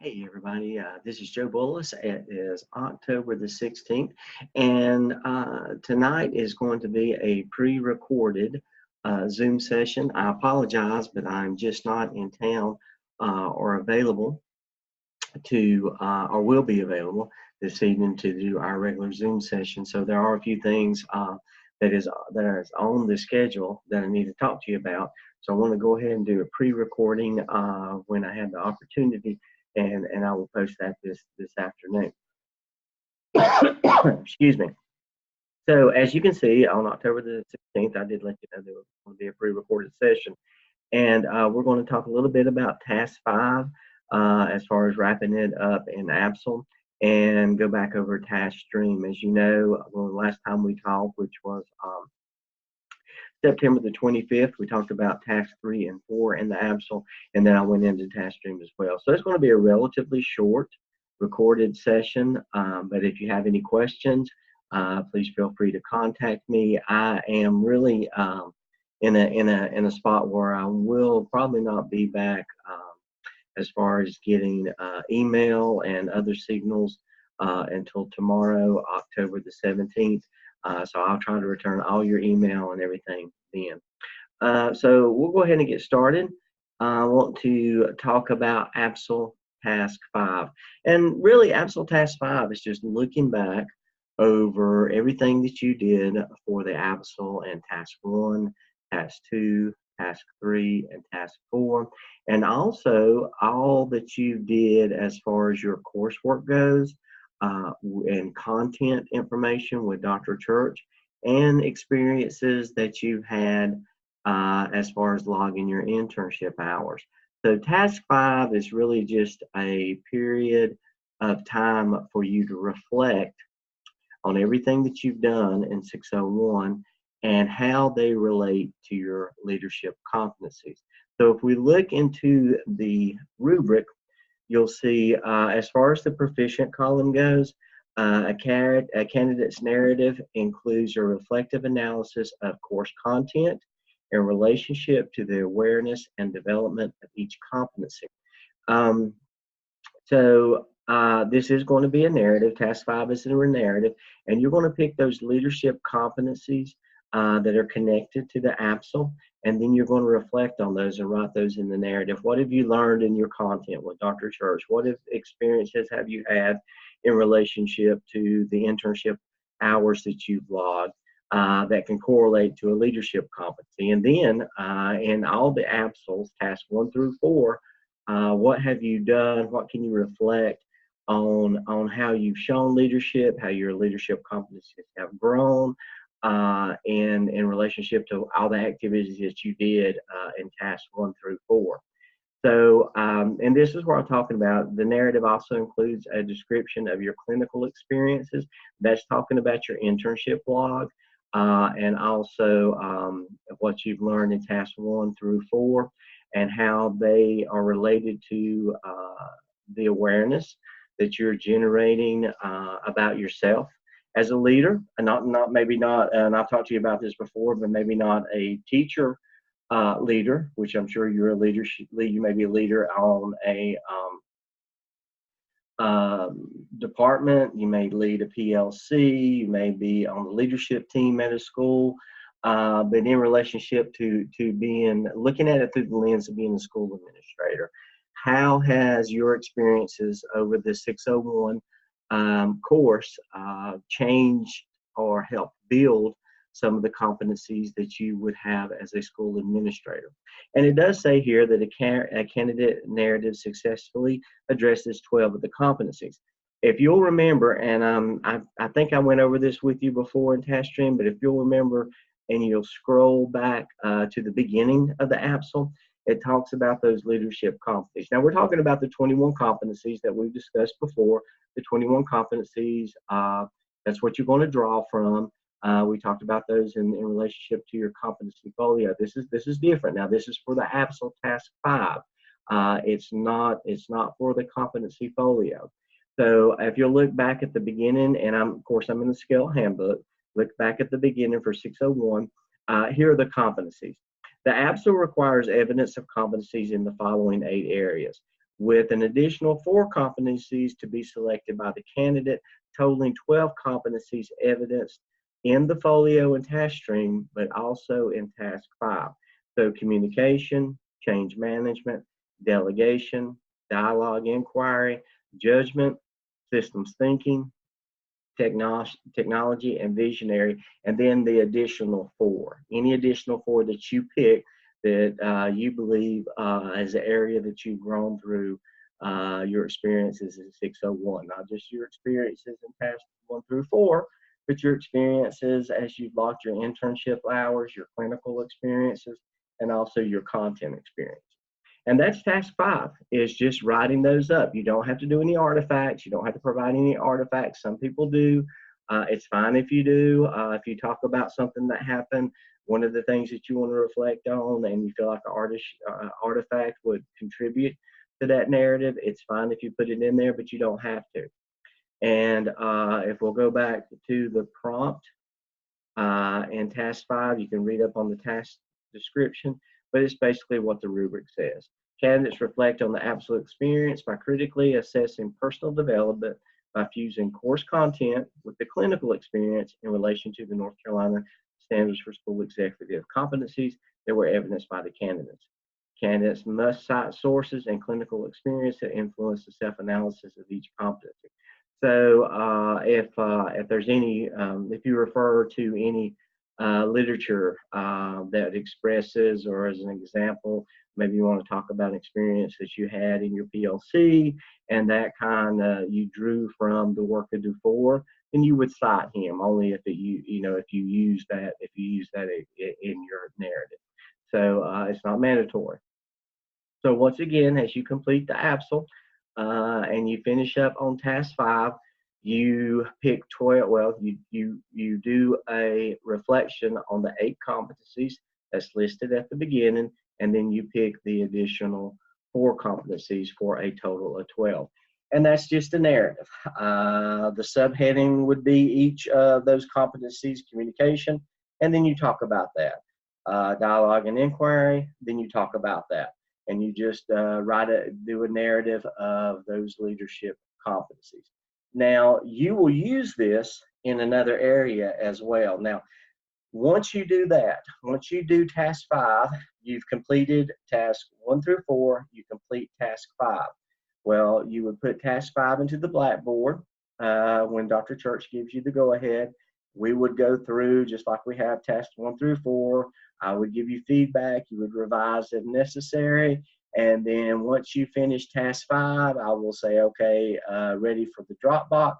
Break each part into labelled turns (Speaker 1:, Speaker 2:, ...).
Speaker 1: Hey everybody, this is Joe Bullis. It is October the 16th, and tonight is going to be a pre-recorded Zoom session. I apologize, but I'm just not in town or available or will be available this evening to do our regular Zoom session. So there are a few things that is on the schedule that I need to talk to you about. So I want to go ahead and do a pre-recording when I have the opportunity, and I will post that this afternoon. Excuse me. So as you can see, on October the 16th, I did let you know there was going to be a pre-recorded session, and we're going to talk a little bit about Task 5 as far as wrapping it up in ABSL, and go back over Task Stream. As you know, well, the last time we talked, which was September the 25th, we talked about Task 3 and 4 in the ABSL, and then I went into Task Stream as well. So it's going to be a relatively short recorded session, but if you have any questions, please feel free to contact me. I am really in a spot where I will probably not be back as far as getting email and other signals until tomorrow, October the 17th. So I'll try to return all your email and everything then. So we'll go ahead and get started. I want to talk about ABSL Task 5. And really, ABSL Task 5 is just looking back over everything that you did for the ABSL and Task 1, Task 2, Task 3, and Task 4, and also all that you did as far as your coursework goes, and content information with Dr. Church, and experiences that you've had as far as logging your internship hours. So Task 5 is really just a period of time for you to reflect on everything that you've done in 601 and how they relate to your leadership competencies. So if we look into the rubric, you'll see as far as the proficient column goes, a candidate's narrative includes a reflective analysis of course content in relationship to the awareness and development of each competency. This is going to be a narrative. Task 5 is a narrative, and you're going to pick those leadership competencies that are connected to the ABSL, and then you're going to reflect on those and write those in the narrative. What have you learned in your content with Dr. Church? What experiences have you had in relationship to the internship hours that you've logged that can correlate to a leadership competency? And then in all the ABSLs, tasks 1 through 4, what have you done? What can you reflect on how you've shown leadership, how your leadership competencies have grown, and in relationship to all the activities that you did in tasks 1 through 4. So, and this is what I'm talking about. The narrative also includes a description of your clinical experiences. That's talking about your internship log, and also what you've learned in tasks 1 through 4, and how they are related to the awareness that you're generating about yourself as a leader, and maybe not, and I've talked to you about this before, but maybe not a teacher leader, which I'm sure you're a leader. You may be a leader on a department. You may lead a PLC. You may be on the leadership team at a school. But in relationship to looking at it through the lens of being a school administrator, how has your experiences over the 601 course changed or helped build some of the competencies that you would have as a school administrator? And it does say here that a candidate narrative successfully addresses 12 of the competencies. If you'll remember, and I think I went over this with you before in Task Stream, but if you'll remember and you'll scroll back to the beginning of the ABSL, it talks about those leadership competencies. Now we're talking about the 21 competencies that we've discussed before. The 21 competencies, that's what you're going to draw from. We talked about those in relationship to your competency folio. This is different. Now this is for the ABSL Task 5. It's not for the competency folio. So if you'll look back at the beginning, and of course I'm in the scale handbook, look back at the beginning for 601. Here are the competencies. The ABSL requires evidence of competencies in the following 8 areas. with an additional 4 competencies to be selected by the candidate, totaling 12 competencies evidenced in the folio and task stream, but also in task 5. So communication, change management, delegation, dialogue inquiry, judgment, systems thinking, technology, and visionary, and then the additional 4. Any additional 4 that you pick that you believe is an area that you've grown through your experiences in 601, not just your experiences in tasks 1 through 4, but your experiences as you've logged your internship hours, your clinical experiences, and also your content experience. And that's task 5, is just writing those up. You don't have to do any artifacts. You don't have to provide any artifacts. Some people do. It's fine if you do. If you talk about something that happened, one of the things that you want to reflect on and you feel like an artifact would contribute to that narrative, it's fine if you put it in there, but you don't have to. And if we'll go back to the prompt in task 5, you can read up on the task description, but it's basically what the rubric says. Candidates reflect on the absolute experience by critically assessing personal development by fusing course content with the clinical experience in relation to the North Carolina Standards for School Executive competencies that were evidenced by the candidates. Candidates must cite sources and clinical experience that influence the self-analysis of each competency. So if there's any, if you refer to any literature that expresses, or as an example, maybe you want to talk about an experience that you had in your PLC, and that kind of you drew from the work of Dufour, then you would cite him only if if you use that in your narrative. So it's not mandatory. So once again, as you complete the ABSL and you finish up on task 5, you pick 12. Well, you do a reflection on the 8 competencies that's listed at the beginning, and then you pick the additional 4 competencies for a total of 12. And that's just a narrative. The subheading would be each of those competencies: communication, and then you talk about that. Dialogue and inquiry, then you talk about that. And you just do a narrative of those leadership competencies. Now, you will use this in another area as well. Now, once you do that, once you do task 5, you've completed task 1 through 4, you complete task 5. Well, you would put task 5 into the Blackboard when Dr. Church gives you the go-ahead. We would go through just like we have task 1 through 4. I would give you feedback. You would revise if necessary. And then once you finish task 5, I will say, okay, ready for the Dropbox.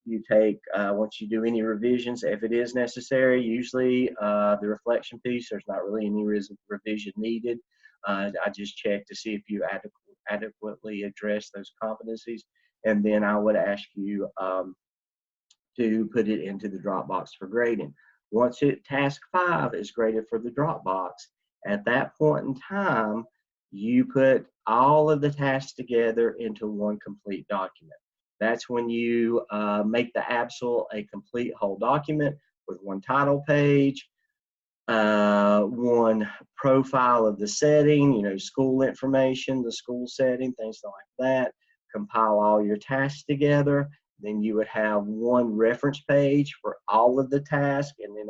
Speaker 1: You take, once you do any revisions, if it is necessary, usually the reflection piece, there's not really any revision needed. I just check to see if you adequately address those competencies. And then I would ask you to put it into the Dropbox for grading. Once task 5 is graded for the Dropbox, at that point in time, you put all of the tasks together into one complete document. That's when you make the ABSL a complete whole document with one title page, one profile of the setting, school information, the school setting, things like that. Compile all your tasks together. Then you would have one reference page for all of the tasks, and then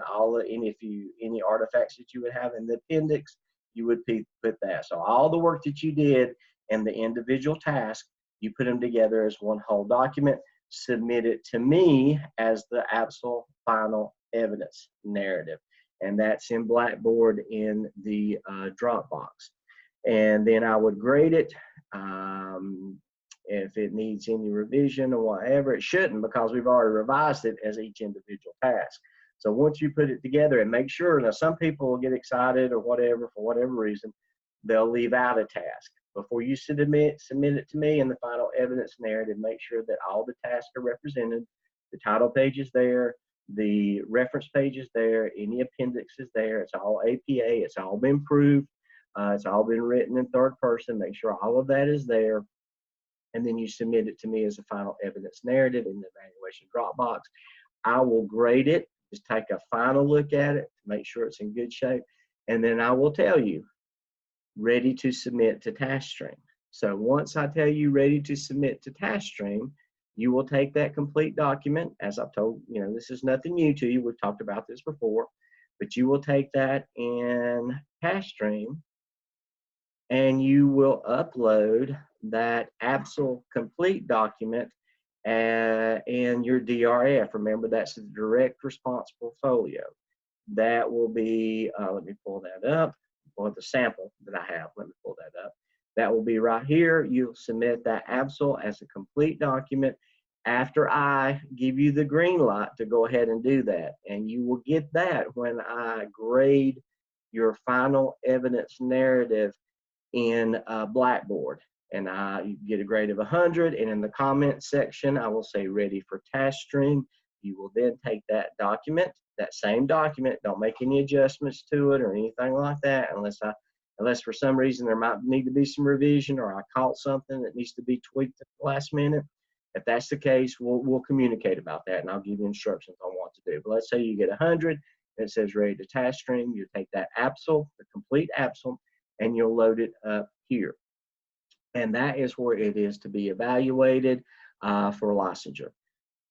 Speaker 1: any artifacts that you would have in the appendix, you would put that. So all the work that you did in the individual task, you put them together as one whole document, submit it to me as the ABSL final evidence narrative. And that's in Blackboard in the Dropbox. And then I would grade it. If it needs any revision or whatever, it shouldn't, because we've already revised it as each individual task. So once you put it together, and make sure, now some people will get excited or whatever, for whatever reason, they'll leave out a task. Before you submit it to me in the final evidence narrative, make sure that all the tasks are represented, the title page is there, the reference page is there, any appendix is there, it's all APA, it's all been proved, it's all been written in third person, make sure all of that is there. And then you submit it to me as a final evidence narrative in the evaluation Dropbox. I will grade it, just take a final look at it, make sure it's in good shape, and then I will tell you, ready to submit to task stream. So once I tell you ready to submit to TaskStream, you will take that complete document. As I've told, this is nothing new to you. We've talked about this before, but you will take that in TaskStream and you will upload that ABSL complete document in your DRF. Remember, that's the direct response portfolio. That will be, let me pull that up, or the sample that I have. Let me pull that up. That will be right here. You'll submit that ABSL as a complete document after I give you the green light to go ahead and do that. And you will get that when I grade your final evidence narrative in Blackboard. And you get a grade of 100. And in the comment section, I will say ready for TaskStream. You will then take that document, that same document, don't make any adjustments to it or anything like that, unless for some reason there might need to be some revision or I caught something that needs to be tweaked at the last minute. If that's the case, we'll communicate about that and I'll give you instructions on what to do. But let's say you get 100 and it says ready to TaskStream. You take that ABSL, the complete ABSL, and you'll load it up here. And that is where it is to be evaluated for licensure.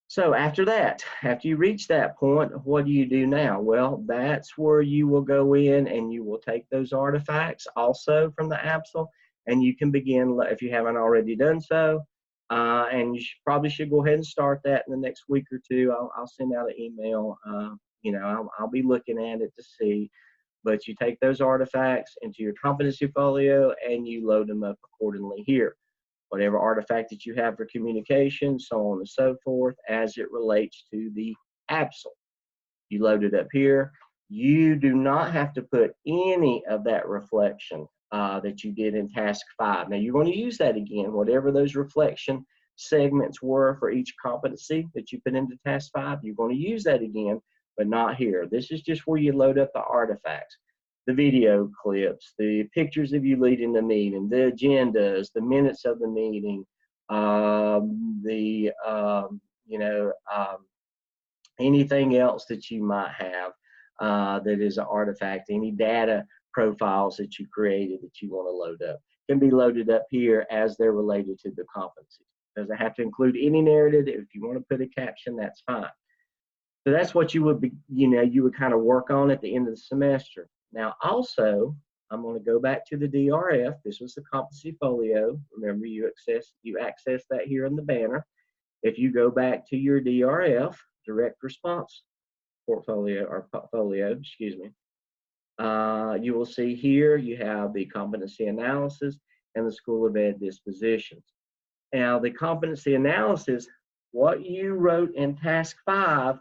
Speaker 1: So after that, after you reach that point, what do you do now? Well, that's where you will go in and you will take those artifacts also from the ABSL, and you can begin, if you haven't already done so, and you probably should go ahead and start that in the next week or two. I'll send out an email. I'll be looking at it to see. But you take those artifacts into your competency folio and you load them up accordingly here. Whatever artifact that you have for communication, so on and so forth, as it relates to the ABSL. You load it up here. You do not have to put any of that reflection that you did in task 5. Now, you're going to use that again, whatever those reflection segments were for each competency that you put into task 5, you're going to use that again, but not here. This is just where you load up the artifacts. The video clips, the pictures of you leading the meeting, the agendas, the minutes of the meeting, anything else that you might have that is an artifact, any data profiles that you created that you want to load up can be loaded up here as they're related to the competencies. Doesn't have to include any narrative. If you want to put a caption, that's fine. So that's what you would be, you would kind of work on at the end of the semester. Now, also, I'm going to go back to the DRF. This was the competency folio. Remember, you access that here in the banner. If you go back to your DRF, direct response portfolio, or folio, excuse me, you will see here you have the competency analysis and the School of Ed dispositions. Now, the competency analysis, what you wrote in task 5,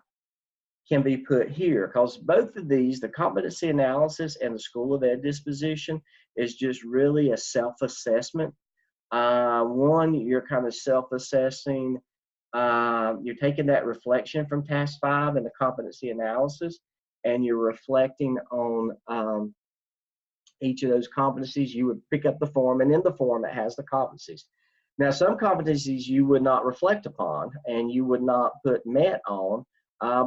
Speaker 1: can be put here, because both of these, the competency analysis and the School of Ed disposition, is just really a self-assessment. One, you're kind of self-assessing. You're taking that reflection from task 5 and the competency analysis, and you're reflecting on each of those competencies. You would pick up the form, and in the form it has the competencies. Now, some competencies you would not reflect upon and you would not put MET on,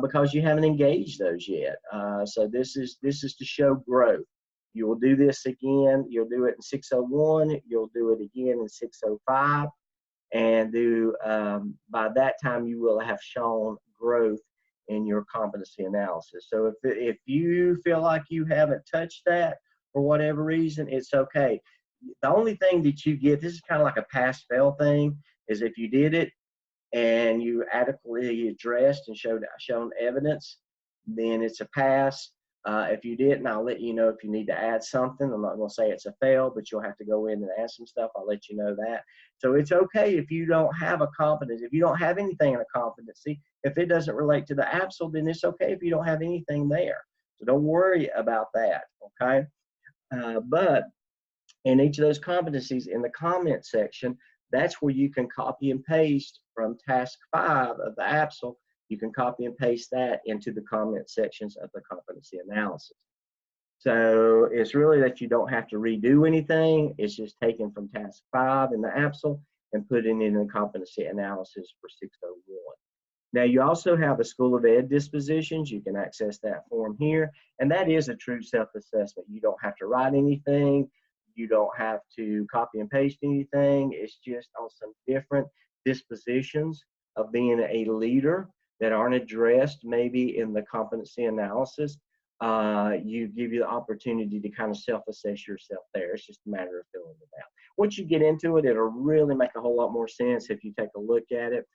Speaker 1: because you haven't engaged those yet. So this is to show growth. You will do this again. You'll do it in 601. You'll do it again in 605. And by that time, you will have shown growth in your competency analysis. So if you feel like you haven't touched that for whatever reason, it's okay. The only thing that you get, this is kind of like a pass-fail thing, is if you did it and you adequately addressed and shown evidence, then it's a pass. If you didn't, I'll let you know if you need to add something. I'm not going to say it's a fail, but you'll have to go in and add some stuff. I'll let you know that. So it's okay if you don't have a competency. If you don't have anything in a competency, if it doesn't relate to the ABSL, then it's okay if you don't have anything there. So don't worry about that, okay? But in each of those competencies, in the comment section, that's where you can copy and paste from task 5 of the ABSL. You can copy and paste that into the comment sections of the competency analysis. So it's really that you don't have to redo anything. It's just taken from task 5 in the ABSL and putting it in the competency analysis for 601. Now, you also have a School of Ed dispositions. You can access that form here, and that is a true self-assessment. You don't have to write anything. You don't have to copy and paste anything. It's just on some different dispositions of being a leader that aren't addressed maybe in the competency analysis. You give you the opportunity to kind of self-assess yourself there. It's just a matter of filling it out. Once you get into it, it'll really make a whole lot more sense if you take a look at it.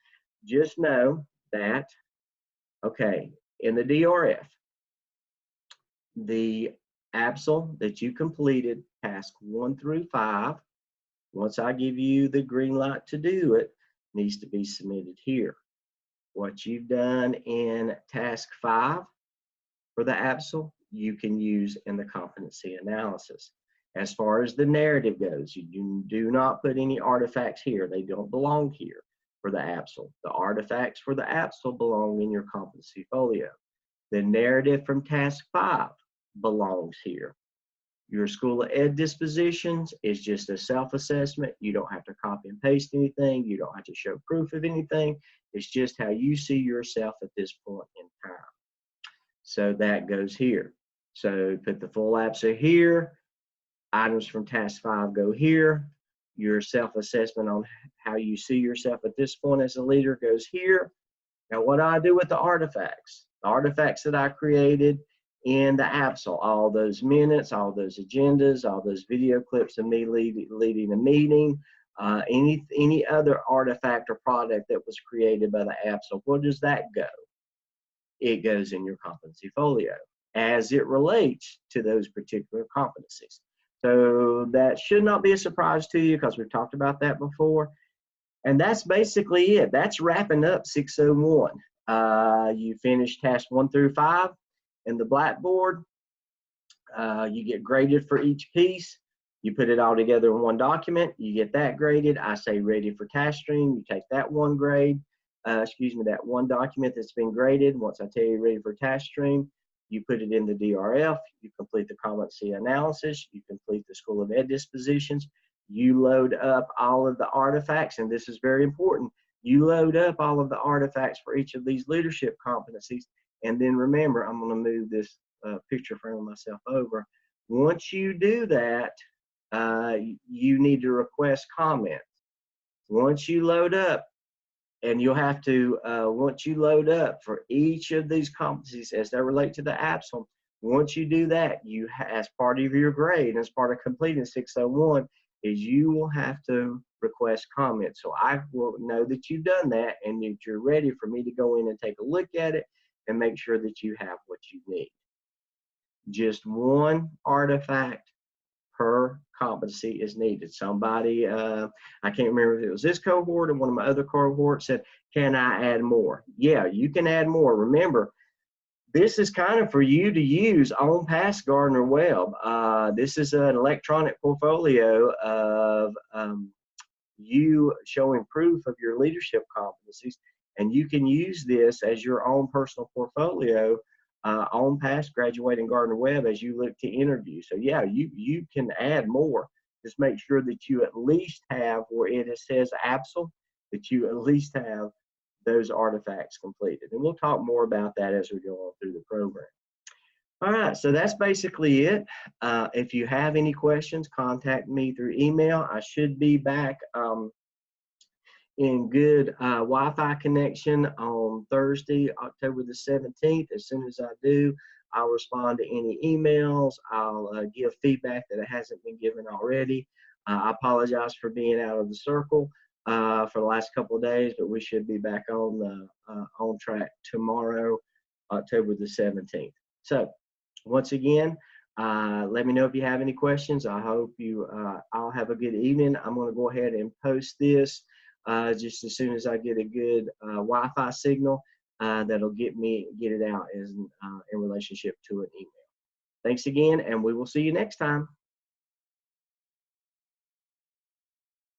Speaker 1: Just know that, okay, in the DRF, the ABSL that you completed, task 1 through 5, once I give you the green light to do it, needs to be submitted here. What you've done in task 5 for the ABSL, you can use in the competency analysis. As far as the narrative goes, you do not put any artifacts here. They don't belong here for the ABSL. The artifacts for the ABSL belong in your competency folio. The narrative from task 5 belongs here. Your School of Ed dispositions is just a self-assessment. You don't have to copy and paste anything. You don't have to show proof of anything. It's just how you see yourself at this point in time. So that goes here. So put the full ABSL here. Items from task 5 go here. Your self-assessment on how you see yourself at this point as a leader goes here. Now, what do I do with the artifacts? The artifacts that I created in the ABSL, all those minutes, all those agendas, all those video clips of me leading a meeting, any other artifact or product that was created by the ABSL, where does that go? It goes in your competency folio as it relates to those particular competencies. So that should not be a surprise to you because we've talked about that before. And that's basically it. That's wrapping up 601. You finish task 1 through 5 in the Blackboard. You get graded for each piece. You put it all together in one document. You get that graded. I say ready for task stream. You take that one grade, that one document that's been graded. Once I tell you ready for task stream, you put it in the DRF. You complete the competency analysis. You complete the School of Ed dispositions. You load up all of the artifacts, and this is very important. You load up all of the artifacts for each of these leadership competencies. And then remember, I'm going to move this picture frame of myself over. Once you do that, you need to request comments. Once you load up, and you'll have to, once you load up for each of these competencies as they relate to the ABSL, once you do that, you as part of your grade, as part of completing 601, is you will have to request comments. So I will know that you've done that and that you're ready for me to go in and take a look at it and make sure that you have what you need. Just one artifact per competency is needed. Somebody, I can't remember if it was this cohort or one of my other cohorts, said, can I add more? Yeah, you can add more. Remember, this is kind of for you to use on past Gardner Webb. This is an electronic portfolio of you showing proof of your leadership competencies, and you can use this as your own personal portfolio on past graduating Gardner Webb as you look to interview. So yeah, you can add more. Just make sure that you at least have where it says ABSL, that you at least have those artifacts completed. And we'll talk more about that as we go on through the program. All right, so that's basically it. If you have any questions, contact me through email. I should be back in good Wi-Fi connection on Thursday, October the 17th. As soon as I do, I'll respond to any emails. I'll give feedback that it hasn't been given already. I apologize for being out of the circle for the last couple of days, but we should be back on track tomorrow, October the 17th. So once again, let me know if you have any questions. I hope you all have a good evening. I'm going to go ahead and post this just as soon as I get a good Wi-Fi signal that'll get it out in relationship to an email. Thanks again, and we will see you next time.